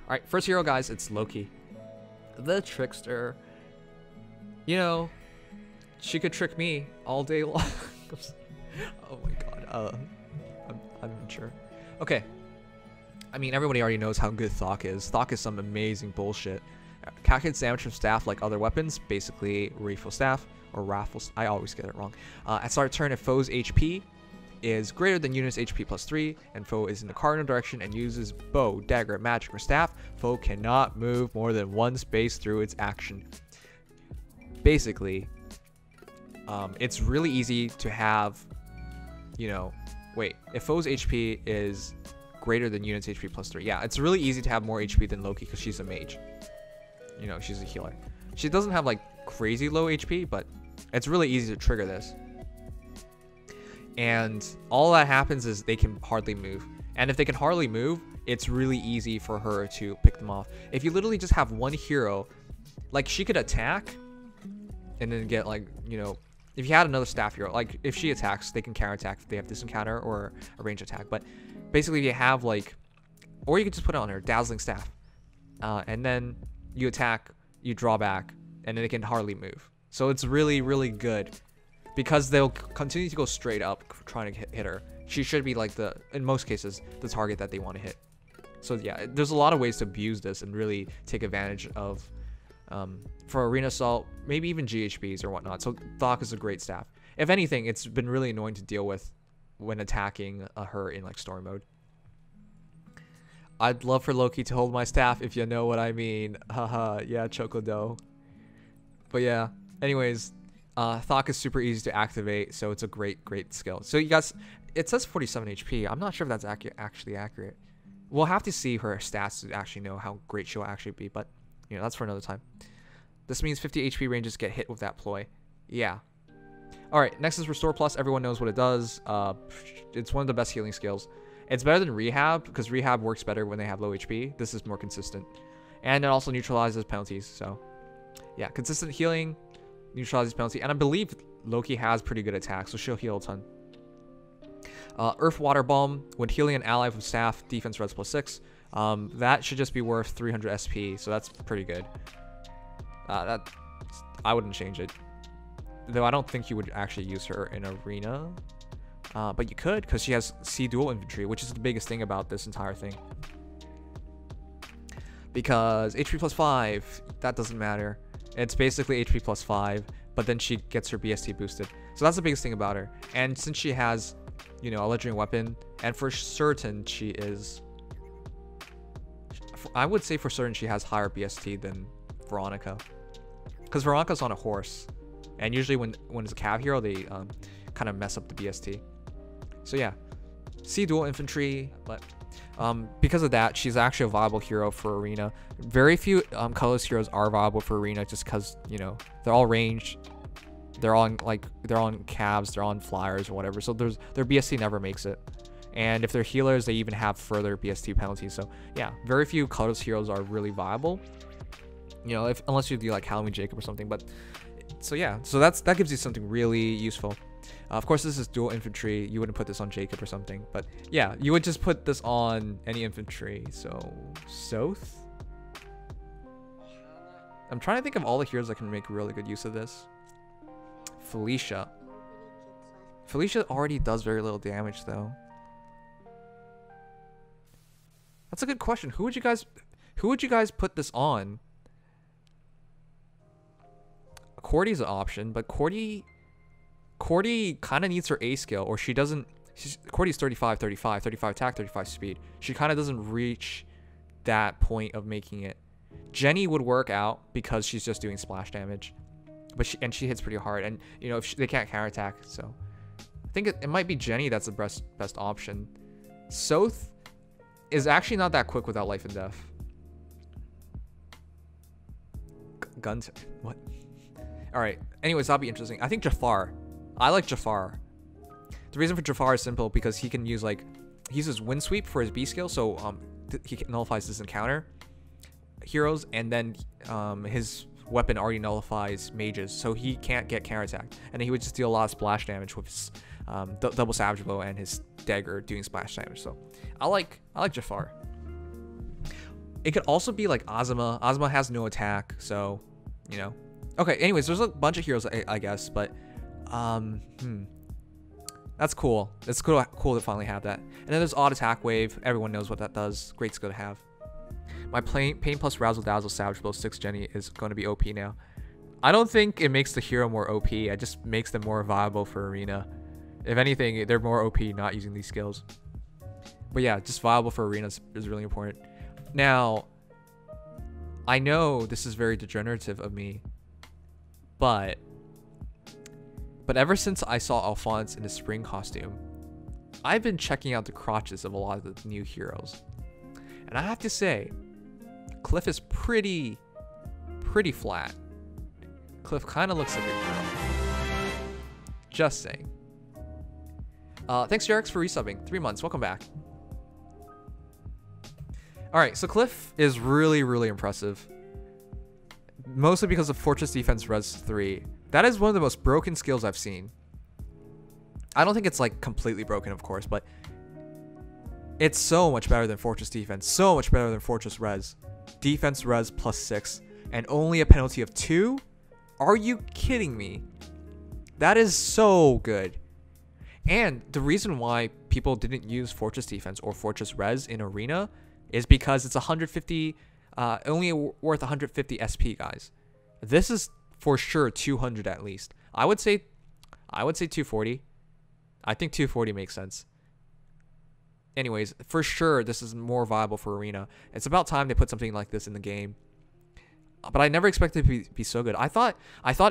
Alright, first hero, guys, it's Loki. The trickster. You know, she could trick me all day long. Oh my god. I'm unsure. Okay. I mean, everybody already knows how good Thok is. Thok is some amazing bullshit. Calculates damage from staff like other weapons, basically refill staff or raffle. I always get it wrong. At start of turn, if foe's HP is greater than unit's HP plus 3, and foe is in the cardinal direction and uses bow, dagger, magic, or staff, foe cannot move more than one space through its action. Basically, it's really easy to have, you know, wait, if foe's HP is greater than unit's HP plus 3, yeah, it's really easy to have more HP than Loki because she's a mage. You know, she's a healer. She doesn't have like crazy low HP, but it's really easy to trigger this. And all that happens is they can hardly move. And if they can hardly move, it's really easy for her to pick them off. If you literally just have one hero, like she could attack and then get like, you know, if you had another staff hero, like if she attacks, they can counterattack if they have disencounter or a range attack. But basically if you have like, or you could just put it on her, dazzling staff. And then you attack, you draw back, and then they can hardly move. So it's really, really good. Because they'll continue to go straight up trying to hit her. She should be like in most cases, the target that they want to hit. So yeah, there's a lot of ways to abuse this and really take advantage of, for arena assault, maybe even GHBs or whatnot. So Thok is a great staff. If anything, it's been really annoying to deal with when attacking her in like story mode. I'd love for Loki to hold my staff if you know what I mean. Haha, yeah, Chocodo. But yeah, anyways. Thok is super easy to activate, so it's a great skill. So you guys, it says 47 HP. I'm not sure if that's actually accurate. We'll have to see her stats to actually know how great she'll actually be, but you know, that's for another time. This means 50 HP ranges get hit with that ploy. Yeah. Alright, next is Restore Plus. Everyone knows what it does. It's one of the best healing skills. It's better than Rehab, because Rehab works better when they have low HP. This is more consistent. And it also neutralizes penalties, so yeah, consistent healing. Neutralizes penalty, and I believe Loki has pretty good attacks, so she'll heal a ton. Earth Water Bomb, when healing an ally with staff, defense res plus 6. That should just be worth 300 SP, so that's pretty good. That I wouldn't change it, though I don't think you would actually use her in arena, but you could because she has C dual infantry, which is the biggest thing about this entire thing. Because HP plus 5, that doesn't matter. It's basically HP plus 5, but then she gets her BST boosted. So that's the biggest thing about her. And since she has, you know, a legendary weapon, and for certain she is, I would say for certain she has higher BST than Veronica. Because Veronica's on a horse. And usually when it's a cav hero, they kind of mess up the BST. So yeah, C dual infantry, but because of that, she's actually a viable hero for arena. Very few colorless heroes are viable for arena just because, you know, they're all ranged, they're all they're on calves, they're on flyers or whatever, so their BST never makes it. And if they're healers, they even have further BST penalties. So yeah, very few colorless heroes are really viable, you know, unless you do like Halloween Jacob or something. But so yeah, so that gives you something really useful. Of course, this is dual infantry. You wouldn't put this on Jacob or something, but yeah, you would just put this on any infantry. So Soth, I'm trying to think of all the heroes that can make really good use of this. Felicia already does very little damage though. That's a good question. Who would you guys put this on? Cordy's an option, but Cordy kind of needs her A skill, or she doesn't. Cordy's 35 attack, 35 speed. She kind of doesn't reach that point of making it. Jenny would work out because she's just doing splash damage, but she hits pretty hard, and you know, they can't counterattack. So I think it might be Jenny that's the best option. Soth is actually not that quick without life and death. Gunter, what? All right. Anyways, that'll be interesting. I think Jafar. I like Jafar. The reason for Jafar is simple because he can use he uses wind sweep for his B skill, so he nullifies this encounter heroes, and then his weapon already nullifies mages, so he can't get counterattacked, and then he would just deal a lot of splash damage with his double savage blow and his dagger doing splash damage. So I like Jafar. It could also be like Azuma. Azuma has no attack, so, you know. Okay, anyways, there's a bunch of heroes, I guess, but, that's cool. It's cool to finally have that. And then there's Odd Attack Wave. Everyone knows what that does. Great skill to have. My Pain plus Razzle Dazzle Savage Blow 6 Jenny is going to be OP now. I don't think it makes the hero more OP. It just makes them more viable for Arena. If anything, they're more OP not using these skills. But yeah, just viable for Arena is really important. Now, I know this is very degenerative of me, but ever since I saw Alphonse in the spring costume, I've been checking out the crotches of a lot of the new heroes. And I have to say, Kliff is pretty flat. Kliff kind of looks like a girl. Just saying. Thanks, Jerix, for resubbing. 3 months. Welcome back. Alright, so Kliff is really impressive. Mostly because of Fortress Defense Res 3. That is one of the most broken skills I've seen. I don't think it's like completely broken, of course, but it's so much better than Fortress Defense. So much better than Fortress Res. Defense Res plus 6. And only a penalty of 2? Are you kidding me? That is so good. And the reason why people didn't use Fortress Defense or Fortress Res in Arena is because it's 150, only worth 150 SP, guys. This is for sure 200 at least. I would say 240. I think 240 makes sense. Anyways, for sure this is more viable for Arena. It's about time they put something like this in the game. But I never expected it to be so good. I thought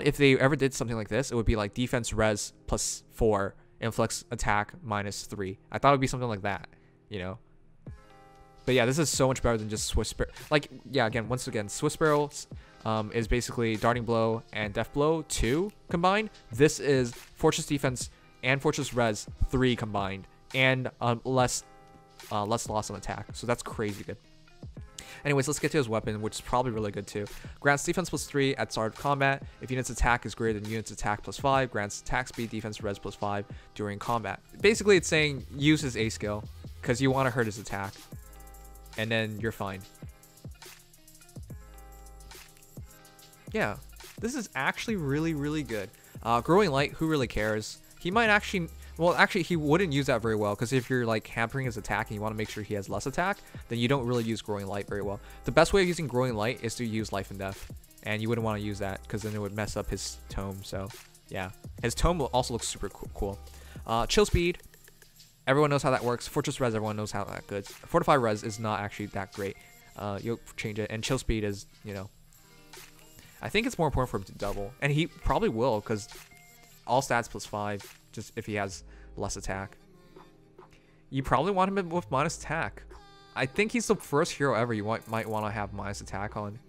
if they ever did something like this, it would be like defense res plus 4, influx attack minus 3. I thought it would be something like that, you know. But yeah, this is so much better than just Swift Sparrow. Like, yeah, once again, Swift Sparrow is basically Darting Blow and Death Blow 2 combined. This is Fortress Defense and Fortress Res 3 combined, and less loss on attack. So that's crazy good. Anyways, let's get to his weapon, which is probably really good too. Grants defense plus 3 at start of combat. If unit's attack is greater than unit's attack plus 5, grants attack speed, defense, res plus 5 during combat. Basically, it's saying use his A skill because you want to hurt his attack, and then you're fine. Yeah, this is actually really good. Growing Light, who really cares? He might actually... Well, actually, he wouldn't use that very well, because if you're like hampering his attack and you want to make sure he has less attack, then you don't really use Growing Light very well. The best way of using Growing Light is to use Life and Death, and you wouldn't want to use that because then it would mess up his tome. So yeah, his tome also looks super cool. Chill Speed, everyone knows how that works. Fortress Res, everyone knows how that goes. Fortify Res is not actually that great. You'll change it, and Chill Speed is, you know, I think it's more important for him to double, and he probably will because all stats plus 5. Just if he has less attack. You probably want him with minus attack. I think he's the first hero ever you might want to have minus attack on.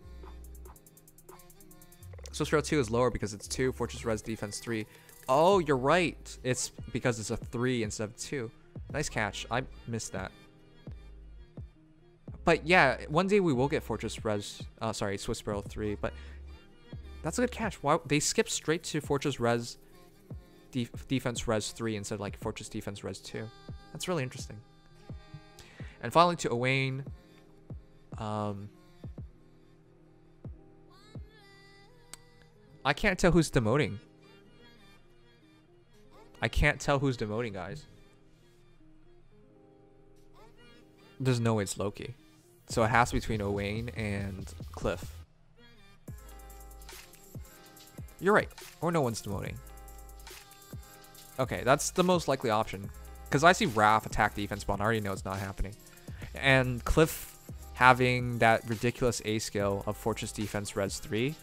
So Hero 2 is lower because it's 2. Fortress Res defense 3. Oh, you're right. It's because it's a 3 instead of 2. Nice catch. I missed that. But yeah, one day we will get Fortress Res. Sorry, Swiss Sparrow 3. But that's a good catch. Why they skipped straight to Fortress Res defense res 3 instead of like Fortress defense res 2. That's really interesting. And finally to Owain. I can't tell who's demoting. I can't tell who's demoting, guys. There's no way it's Loki. So it has to be between Owain and Kliff. You're right. Or no one's demoting. Okay, that's the most likely option. Because I see Raph attack defense spawn. I already know it's not happening. And Kliff having that ridiculous A skill of Fortress Defense Res 3.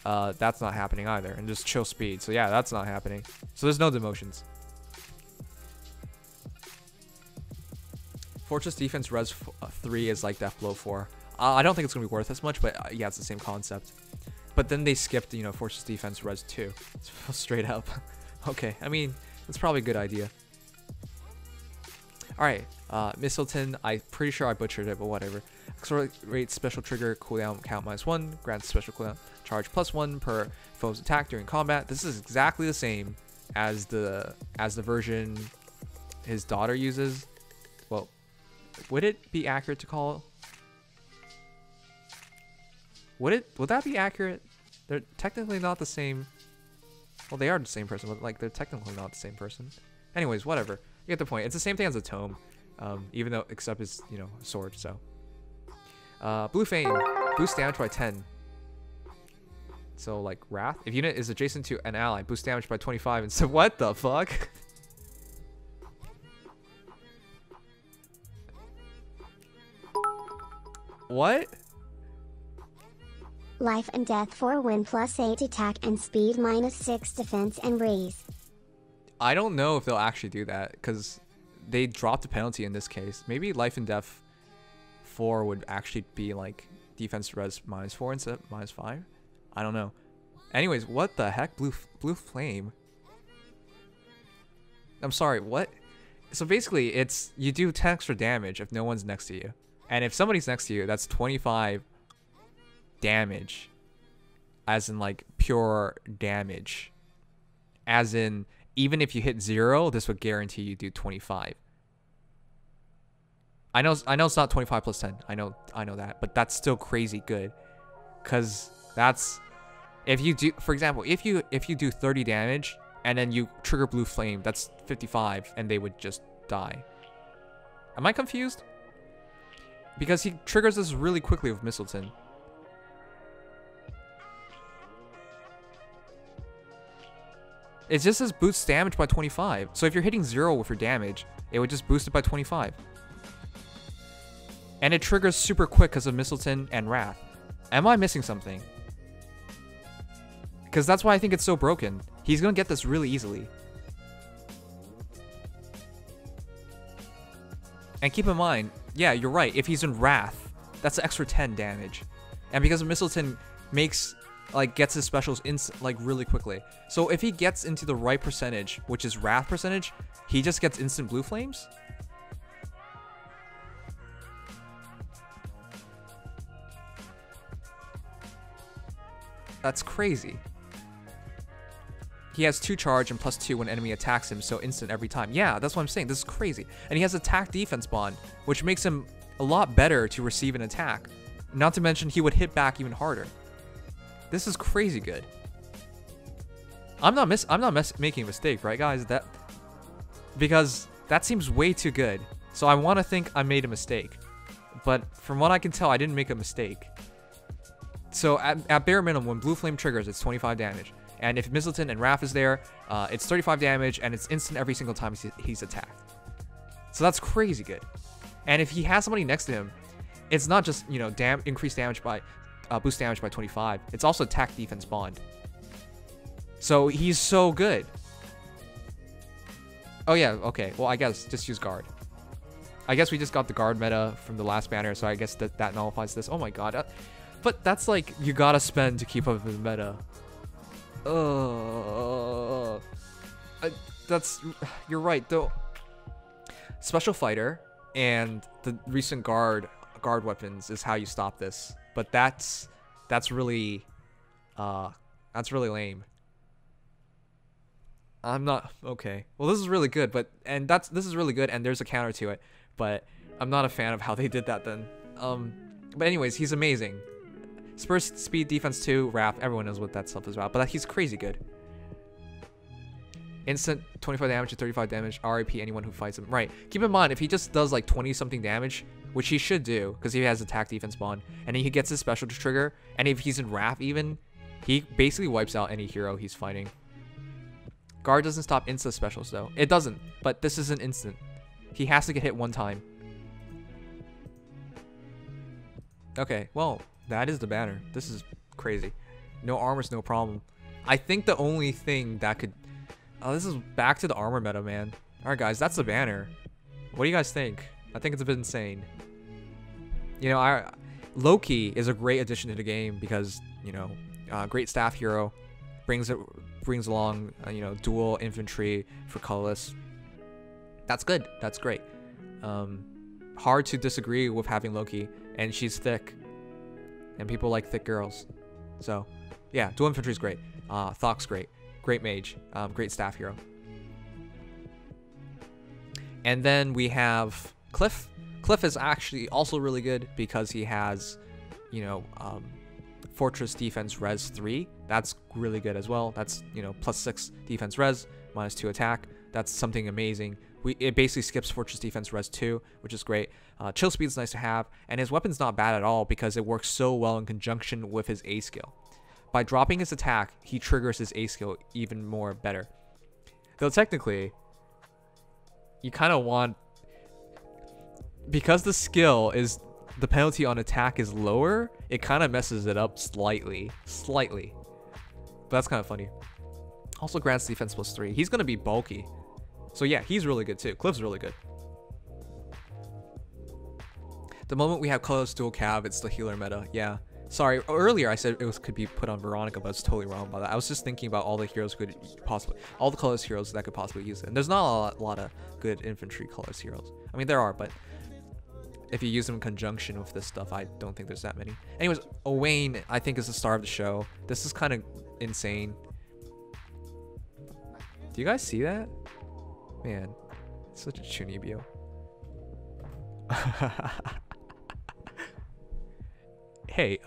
That's not happening either. And just Chill Speed. So yeah, that's not happening. So there's no demotions. Fortress Defense Res 3 is like Death Blow 4. I don't think it's going to be worth as much, but yeah, it's the same concept. But then they skipped, you know, Fortress Defense Res 2. Straight up. Okay, I mean, that's probably a good idea. Alright, Mistleton, I'm pretty sure I butchered it, but whatever. Accelerate special trigger cooldown count -1, grants special cooldown charge +1 per foe's attack during combat. This is exactly the same as the version his daughter uses. Well, would it be accurate to call Would that be accurate? They're technically not the same. Well, they are the same person, but like they're technically not the same person. Anyways, whatever. You get the point. It's the same thing as a tome, even though except it's a sword. So, Blue Fame, boost damage by 10. So like Wrath, if unit is adjacent to an ally, boost damage by 25. And so what the fuck? What? Life and death 4 win +8 attack and speed -6 defense and breeze. I don't know if they'll actually do that because they dropped the penalty in this case. Maybe life and death 4 would actually be like defense res -4 instead of -5. I don't know. Anyways, what the heck? Blue flame. I'm sorry, what? So basically, it's you do 10 extra damage if no one's next to you. And if somebody's next to you, that's 25 damage. As in like pure damage. As in, even if you hit 0, this would guarantee you do 25. I know it's not 25 plus 10. I know that, but that's still crazy good. Cause that's if you do, for example, if you do 30 damage and then you trigger blue flame, that's 55 and they would just die. Am I confused? Because he triggers this really quickly with Mistleton. It just says boosts damage by 25. So if you're hitting 0 with your damage, it would just boost it by 25. And it triggers super quick because of Mistleton and Wrath. Am I missing something? Because that's why I think it's so broken. He's going to get this really easily. And keep in mind, yeah, you're right. If he's in Wrath, that's an extra 10 damage. And because of Mistleton makes, like, gets his specials like really quickly. So if he gets into the right percentage, which is Wrath percentage, he just gets instant blue flames. That's crazy. He has 2 charge and +2 when enemy attacks him, so instant every time. Yeah, that's what I'm saying. This is crazy. And he has attack defense bond, which makes him a lot better to receive an attack. Not to mention he would hit back even harder. This is crazy good. I'm not making a mistake, right, guys? Because that seems way too good. So I want to think I made a mistake. But from what I can tell, I didn't make a mistake. So at bare minimum, when blue flame triggers, it's 25 damage. And if Mistleton and Wrath is there, it's 35 damage, and it's instant every single time he's attacked. So that's crazy good. And if he has somebody next to him, it's not just, increased damage by, boost damage by 25. It's also attack defense bond. So he's so good. Oh yeah, okay. Well, I guess just use guard. I guess we just got the guard meta from the last banner, so I guess that nullifies this. Oh my god. But that's like, you gotta spend to keep up with the meta. You're right though. Special fighter and the recent guard weapons is how you stop this, but that's really lame. I'm not okay. Well, this is really good, this is really good, and there's a counter to it, but I'm not a fan of how they did that then. But anyways, he's amazing. Spurs speed defense 2, Wrath, everyone knows what that stuff is about, but he's crazy good. Instant 25 damage to 35 damage, RIP anyone who fights him. Right, keep in mind, if he just does like 20 something damage, which he should do, because he has attack defense bond, and then he gets his special to trigger, and if he's in Wrath even, he basically wipes out any hero he's fighting. Guard doesn't stop insta specials though. It doesn't, but this is an instant. He has to get hit one time. Okay, well, that is the banner. This is crazy. No armor's no problem. I think the only thing that could... Oh, this is back to the armor meta, man. Alright, guys, that's the banner. What do you guys think? I think it's a bit insane. Loki is a great addition to the game because, great staff hero. Brings along, dual infantry for colorless. That's good. That's great. Hard to disagree with having Loki. And she's thick. And people like thick girls. So, yeah, dual infantry is great. Thok's great. Great mage. Great staff hero. And then we have Kliff. Kliff is actually also really good because he has, Fortress Defense Res 3. That's really good as well. That's, you know, +6 defense res, -2 attack. That's something amazing. It basically skips Fortress Defense Res 2, which is great. Chill Speed's nice to have, and his weapon's not bad at all because it works so well in conjunction with his A skill. By dropping his attack, he triggers his A skill even more better. Though technically, you kind of want, because the skill is, the penalty on attack is lower, it kind of messes it up slightly. But that's kind of funny. Also grants defense +3. He's going to be bulky. So yeah, he's really good too. Kliff's really good. The moment we have colorless dual cav, it's the healer meta. Yeah. Sorry, earlier I said could be put on Veronica, but it's totally wrong about that. I was just thinking about all the heroes could possibly, all the colorless heroes that could possibly use it. And there's not a lot of good infantry colorless heroes. I mean, there are, but if you use them in conjunction with this stuff, I don't think there's that many. Anyways, Owain, I think, is the star of the show. This is kind of insane. Do you guys see that? Man, such a Chunibyo. Hey,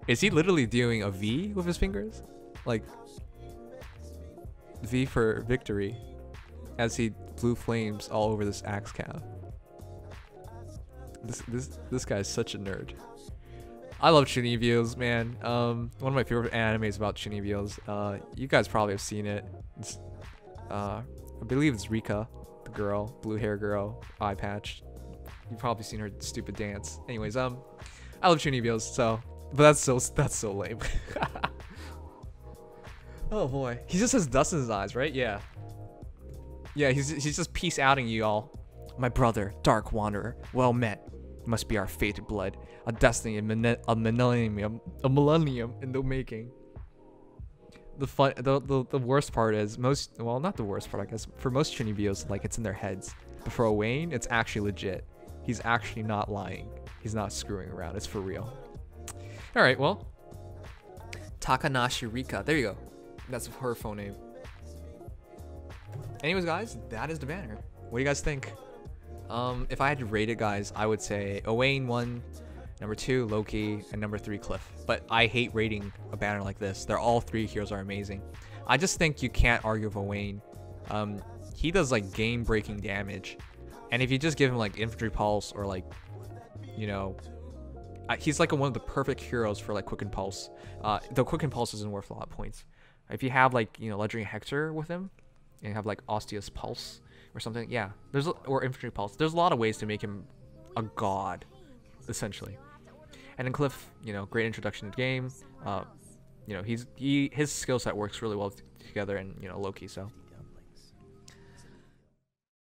is he literally doing a V with his fingers? Like, V for victory, as he blew flames all over this axe cav. This guy's such a nerd. I love Chunibyos, man. One of my favorite animes about Chunibyos. You guys probably have seen it. It's, I believe it's Rika, the girl, blue hair girl, eye patch. You've probably seen her stupid dance. Anyways, I love Chunibyos, so, but that's so lame. Oh boy, he just has dust in his eyes, right? Yeah. Yeah, he's just peace outing you all. My brother, Dark Wanderer, well met. Must be our fated blood, a destiny, a millennium in the making. The worst part is well, not the worst part, I guess. For most Chunibyos, like, it's in their heads, but for Owain, it's actually legit. He's actually not lying. He's not screwing around. It's for real. All right, well, Takanashi Rika. There you go. That's her phone name. Anyways, guys, that is the banner. What do you guys think? If I had to rate it, guys, I would say Owain 1, number 2 Loki, and number 3 Kliff. But I hate rating a banner like this. They're all 3 heroes are amazing. I just think you can't argue with Owain. He does like game-breaking damage, and if you just give him like infantry pulse or like, you know, he's like one of the perfect heroes for like quicken pulse. Though quicken pulse isn't worth a lot of points. If you have like, you know, legendary Hector with him, and you have like Osteus Pulse or something, yeah, or infantry pulse. There's a lot of ways to make him a god, essentially. And then Kliff, you know, great introduction to the game. You know, his skill set works really well together, and, you know, Loki. So